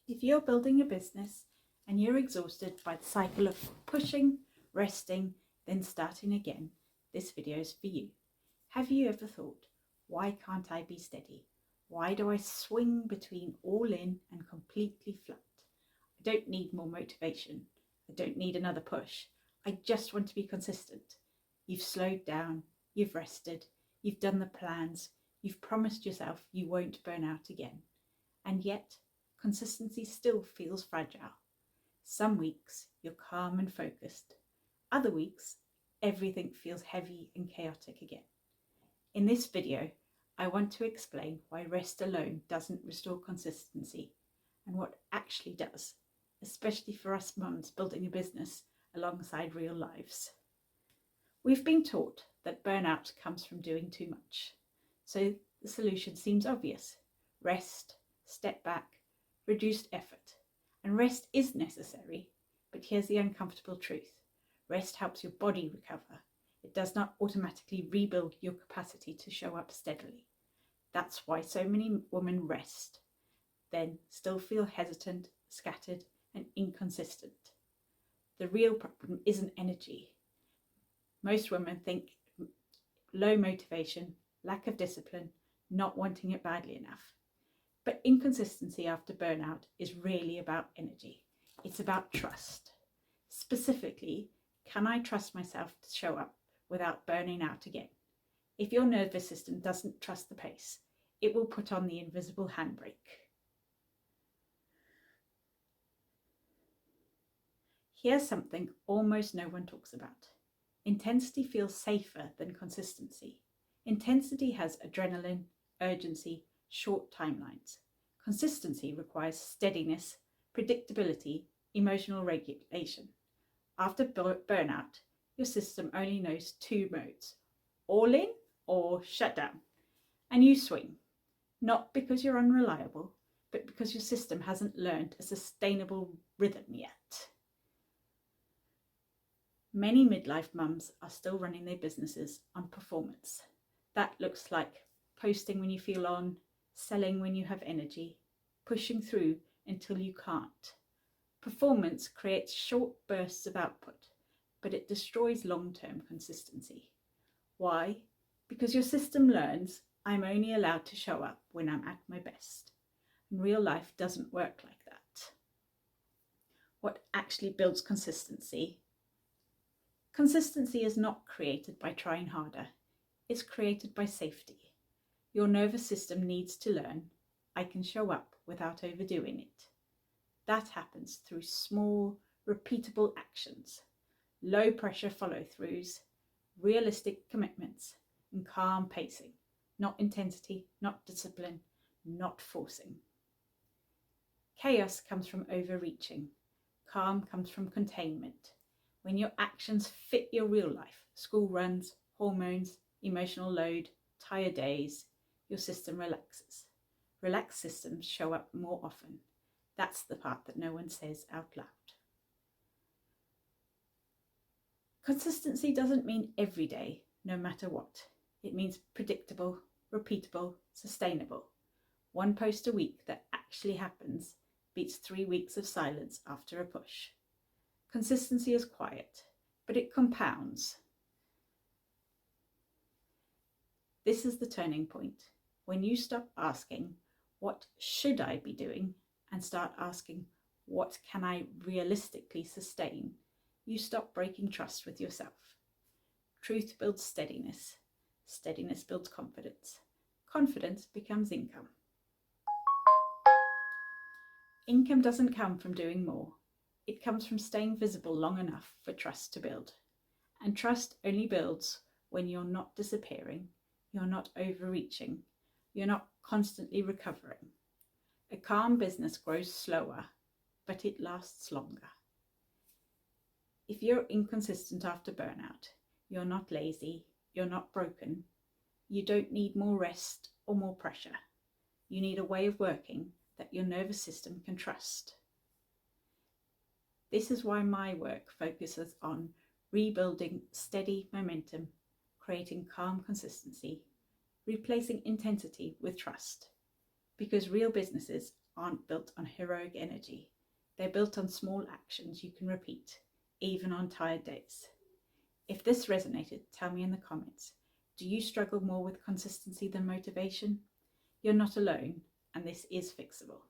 If you're building a business and you're exhausted by the cycle of pushing, resting, then starting again, this video is for you. Have you ever thought, why can't I be steady? Why do I swing between all in and completely flat? I don't need more motivation. I don't need another push. I just want to be consistent. You've slowed down, you've rested, you've done the plans, you've promised yourself you won't burn out again. And yet, consistency still feels fragile. Some weeks you're calm and focused. Other weeks, everything feels heavy and chaotic again. In this video, I want to explain why rest alone doesn't restore consistency and what actually does, especially for us mums building a business alongside real lives. We've been taught that burnout comes from doing too much. So the solution seems obvious. Rest, step back, reduced effort. And rest is necessary, but here's the uncomfortable truth. Rest helps your body recover. It does not automatically rebuild your capacity to show up steadily. That's why so many women rest, then still feel hesitant, scattered, and inconsistent. The real problem isn't energy. Most women think low motivation, lack of discipline, not wanting it badly enough. But inconsistency after burnout is really about energy. It's about trust. Specifically, can I trust myself to show up without burning out again? If your nervous system doesn't trust the pace, it will put on the invisible handbrake. Here's something almost no one talks about. Intensity feels safer than consistency. Intensity has adrenaline, urgency, short timelines. Consistency requires steadiness, predictability, emotional regulation. After burnout, your system only knows two modes, all in or shut down. And you swing, not because you're unreliable, but because your system hasn't learned a sustainable rhythm yet. Many midlife mums are still running their businesses on performance. That looks like posting when you feel on, selling when you have energy, pushing through until you can't. Performance creates short bursts of output, but it destroys long-term consistency. Why? Because your system learns I'm only allowed to show up when I'm at my best. And real life doesn't work like that. What actually builds consistency? Consistency is not created by trying harder. It's created by safety. Your nervous system needs to learn, I can show up without overdoing it. That happens through small, repeatable actions, low pressure follow-throughs, realistic commitments, and calm pacing. Not intensity, not discipline, not forcing. Chaos comes from overreaching. Calm comes from containment. When your actions fit your real life, school runs, hormones, emotional load, tired days, your system relaxes. Relaxed systems show up more often. That's the part that no one says out loud. Consistency doesn't mean every day, no matter what. It means predictable, repeatable, sustainable. One post a week that actually happens beats 3 weeks of silence after a push. Consistency is quiet, but it compounds. This is the turning point. When you stop asking, what should I be doing? And start asking, what can I realistically sustain? You stop breaking trust with yourself. Truth builds steadiness. Steadiness builds confidence. Confidence becomes income. Income doesn't come from doing more. It comes from staying visible long enough for trust to build. And trust only builds when you're not disappearing, you're not overreaching, you're not constantly recovering. A calm business grows slower, but it lasts longer. If you're inconsistent after burnout, you're not lazy, you're not broken, you don't need more rest or more pressure. You need a way of working that your nervous system can trust. This is why my work focuses on rebuilding steady momentum, creating calm consistency, replacing intensity with trust. Because real businesses aren't built on heroic energy. They're built on small actions you can repeat, even on tired days. If this resonated, tell me in the comments. Do you struggle more with consistency than motivation? You're not alone, and this is fixable.